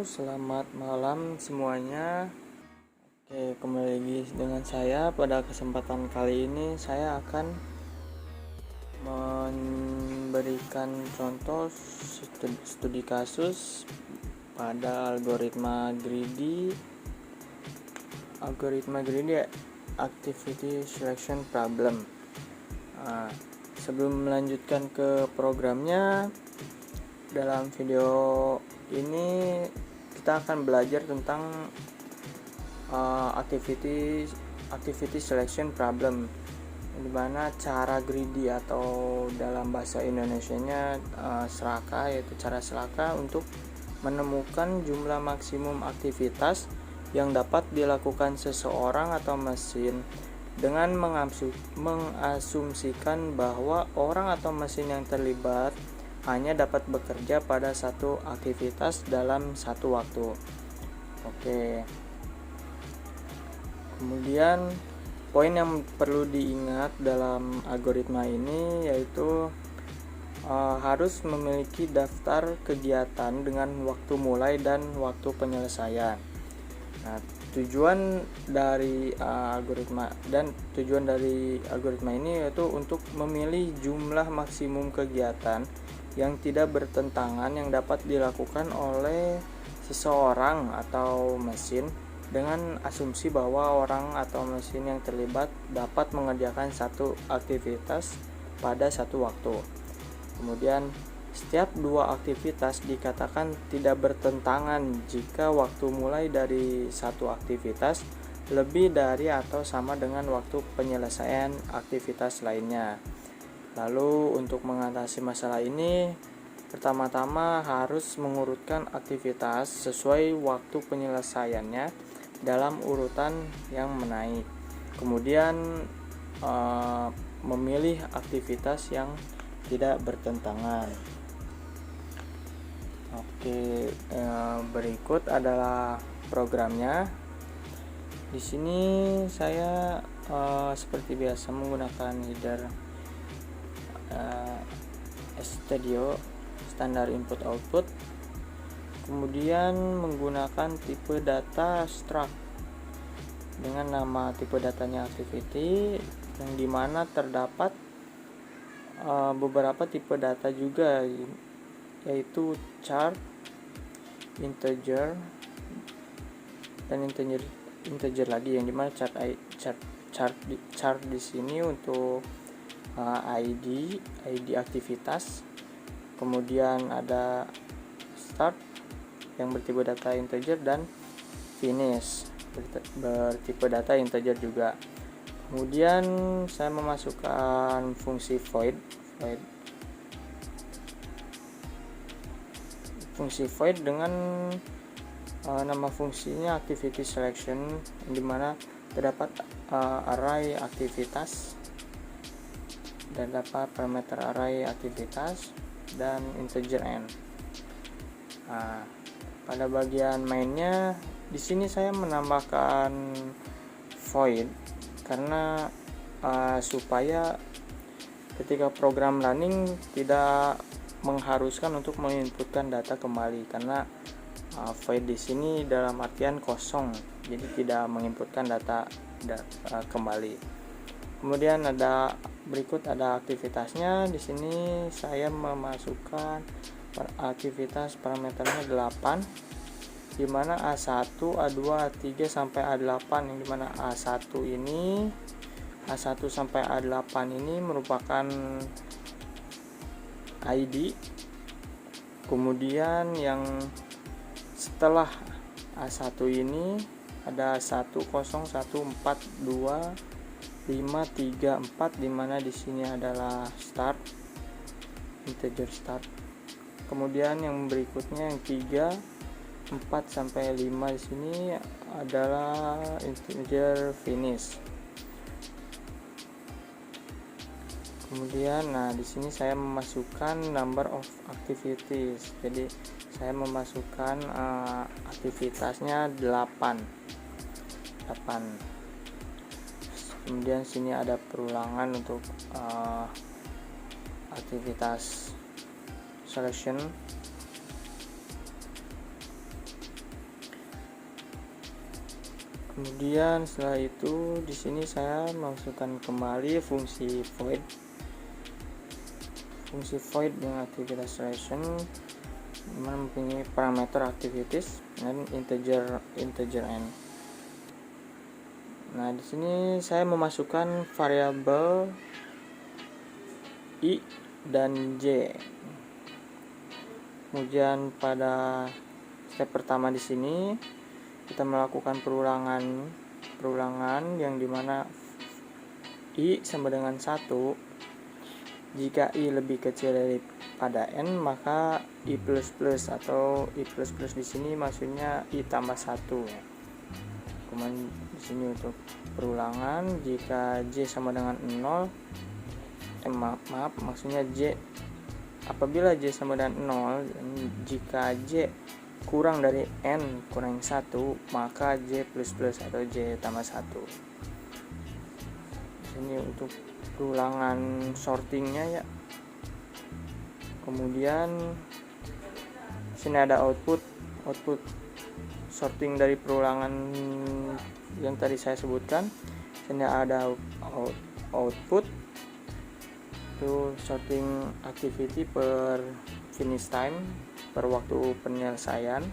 selamat malam semuanya. Oke, kembali lagi dengan saya. Pada kesempatan kali ini saya akan memberikan contoh studi kasus pada algoritma greedy activity selection problem. Sebelum melanjutkan ke programnya, dalam video ini kita akan belajar tentang activity selection problem, dimana cara greedy atau dalam bahasa Indonesianya serakah, yaitu cara serakah untuk menemukan jumlah maksimum aktivitas yang dapat dilakukan seseorang atau mesin dengan mengasumsikan bahwa orang atau mesin yang terlibat hanya dapat bekerja pada satu aktivitas dalam satu waktu. Oke. Kemudian poin yang perlu diingat dalam algoritma ini yaitu harus memiliki daftar kegiatan dengan waktu mulai dan waktu penyelesaian. Nah, tujuan dari algoritma ini yaitu untuk memilih jumlah maksimum kegiatan yang tidak bertentangan yang dapat dilakukan oleh seseorang atau mesin dengan asumsi bahwa orang atau mesin yang terlibat dapat mengerjakan satu aktivitas pada satu waktu. Kemudian setiap dua aktivitas dikatakan tidak bertentangan jika waktu mulai dari satu aktivitas lebih dari atau sama dengan waktu penyelesaian aktivitas lainnya. Lalu untuk mengatasi masalah ini, pertama-tama harus mengurutkan aktivitas sesuai waktu penyelesaiannya dalam urutan yang menaik. Kemudian memilih aktivitas yang tidak bertentangan. Oke, berikut adalah programnya. Di sini saya seperti biasa menggunakan header Studio standar input output, kemudian menggunakan tipe data struct dengan nama tipe datanya activity, yang dimana terdapat beberapa tipe data juga, yaitu chart, integer, dan integer lagi, yang dimana chart di sini untuk ID aktivitas, kemudian ada start yang bertipe data integer dan finish bertipe data integer juga. Kemudian saya memasukkan fungsi void dengan nama fungsinya activity selection, dimana terdapat array aktivitas dan dapat parameter array aktivitas dan integer n. Nah, pada bagian mainnya di sini saya menambahkan void karena supaya ketika program running tidak mengharuskan untuk menginputkan data kembali, karena void di sini dalam artian kosong, jadi tidak menginputkan data kembali. Kemudian berikut ada aktivitasnya. Di sini saya memasukkan aktivitas parameternya 8, di mana A1, A2, A3 sampai A8, yang dimana A1 sampai A8 ini merupakan ID. Kemudian yang setelah A1 ini ada 1, 0, 1, 4, 2, 5, 3, 4, dimana di sini adalah start, integer start. Kemudian yang berikutnya yang 3, 4 sampai 5 di sini adalah integer finish. Kemudian di sini saya memasukkan number of activities. Jadi saya memasukkan aktivitasnya 8. Kemudian sini ada perulangan untuk aktivitas selection. Kemudian setelah itu di sini saya masukkan kembali fungsi void dengan aktivitas relation mempunyai parameter activities dan integer n. Nah, di sini saya memasukkan variabel i dan j. Kemudian pada step pertama di sini kita melakukan perulangan yang dimana i sama dengan 1. Jika i lebih kecil daripada n, maka i++ atau i++ di sini maksudnya i tambah 1. Kemudian di sini untuk perulangan, jika j sama dengan 0, maksudnya j apabila j sama dengan 0, jika j kurang dari n kurang 1, maka j++ atau j tambah 1. Ini untuk perulangan sortingnya ya. Kemudian sini ada output sorting dari perulangan yang tadi saya sebutkan. Sini ada output itu sorting activity per finish time, per waktu penyelesaian,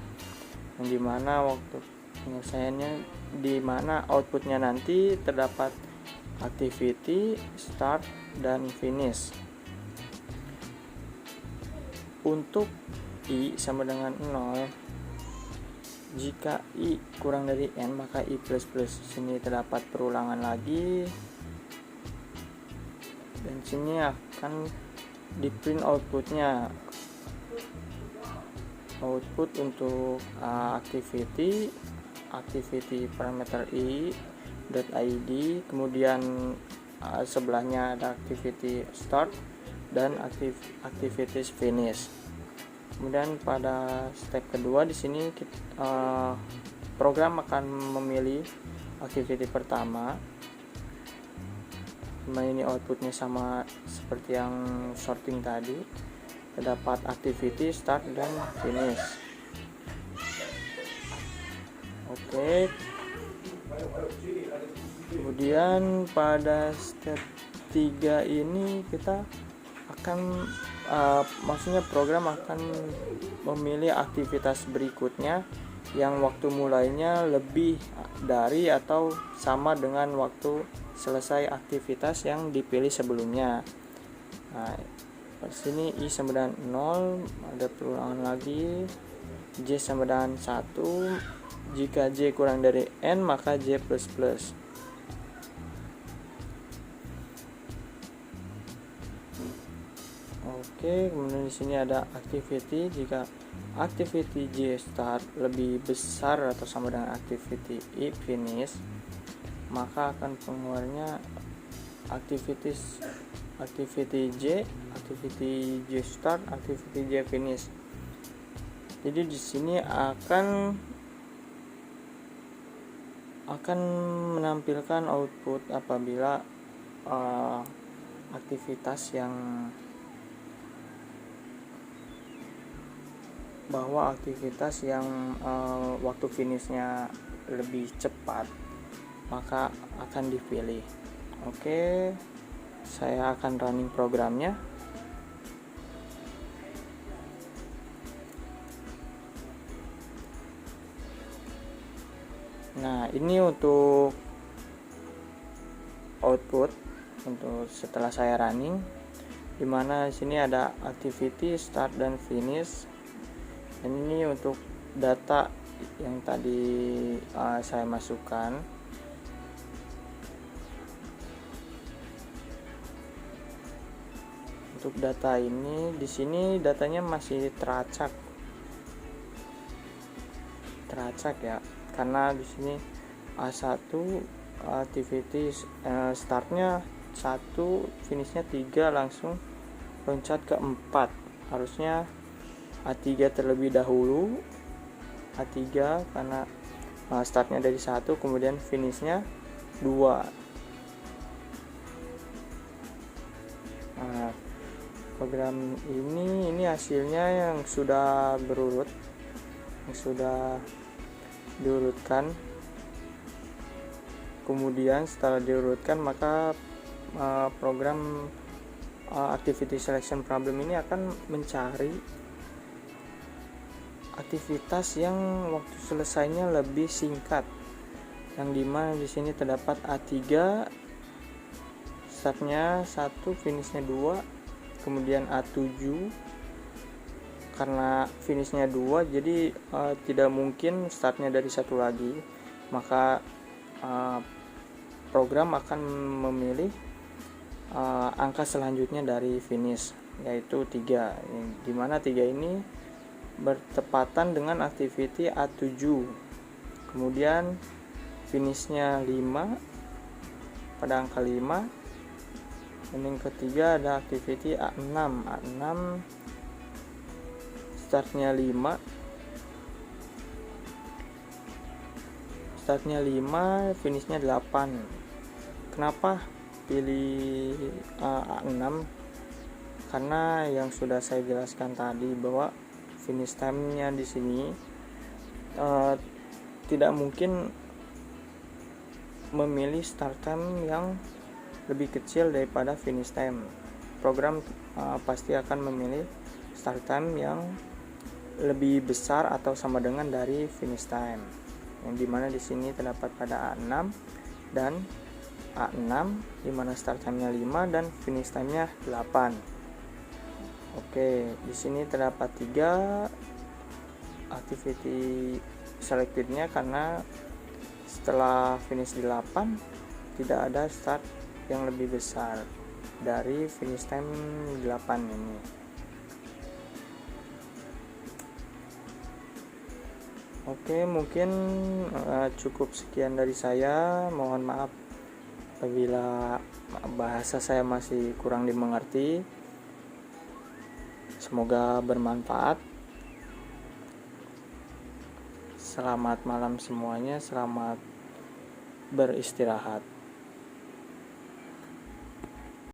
yang dimana waktu penyelesaiannya dimana outputnya nanti terdapat activity, start, dan finish. Untuk i sama dengan 0, jika i kurang dari n maka i++. Sini terdapat perulangan lagi, dan sini akan di print outputnya. Output untuk activity parameter i.id, kemudian sebelahnya ada activity start dan activities finish. Kemudian pada step kedua di sini program akan memilih activity pertama. Ini outputnya sama seperti yang sorting tadi, terdapat activity start dan finish. Oke. Kemudian pada step 3 ini kita akan maksudnya program akan memilih aktivitas berikutnya yang waktu mulainya lebih dari atau sama dengan waktu selesai aktivitas yang dipilih sebelumnya. Nah, di sini i sama dengan 0, ada perulangan lagi. J sama dengan 1. Jika j kurang dari n maka j++. Oke, kemudian di sini ada activity. Jika activity j start lebih besar atau sama dengan activity i finish, maka akan pengeluarnya activity j start, activity j finish. Jadi di sini akan menampilkan output apabila aktivitas yang waktu finishnya lebih cepat, maka akan dipilih. Oke, saya akan running programnya. Nah, ini untuk output untuk setelah saya running, dimana sini ada activity start dan finish. Dan ini untuk data yang tadi saya masukkan. Untuk data ini di sini datanya masih teracak ya, karena di sini A1 activity startnya 1, finishnya 3, langsung loncat ke 4. Harusnya A3 terlebih dahulu, A3 karena startnya dari 1, kemudian finishnya 2. Nah, program ini hasilnya yang sudah berurut, yang sudah diurutkan. Kemudian setelah diurutkan, maka program activity selection problem ini akan mencari aktivitas yang waktu selesainya lebih singkat, yang dimana di sini terdapat A3, startnya 1, finishnya 2, kemudian A7, karena finishnya 2 jadi tidak mungkin startnya dari 1 lagi, maka program akan memilih angka selanjutnya dari finish, yaitu 3, dimana 3 ini bertepatan dengan activity A7. Kemudian finishnya 5 pada angka 5. Dan yang ketiga ada activity A6. Startnya 5, finishnya 8. Kenapa pilih A6? Karena yang sudah saya jelaskan tadi bahwa finish time-nya di sini tidak mungkin memilih start time yang lebih kecil daripada finish time. Program pasti akan memilih start time yang lebih besar atau sama dengan dari finish time, yang dimana di sini terdapat pada A6 dan A6, dimana start time-nya 5 dan finish time-nya 8. Oke, di sini terdapat 3 activity selected-nya karena setelah finish di 8 tidak ada start yang lebih besar dari finish time 8 ini. Oke, mungkin cukup sekian dari saya. Mohon maaf apabila bahasa saya masih kurang dimengerti. Semoga bermanfaat. Selamat malam semuanya, selamat beristirahat.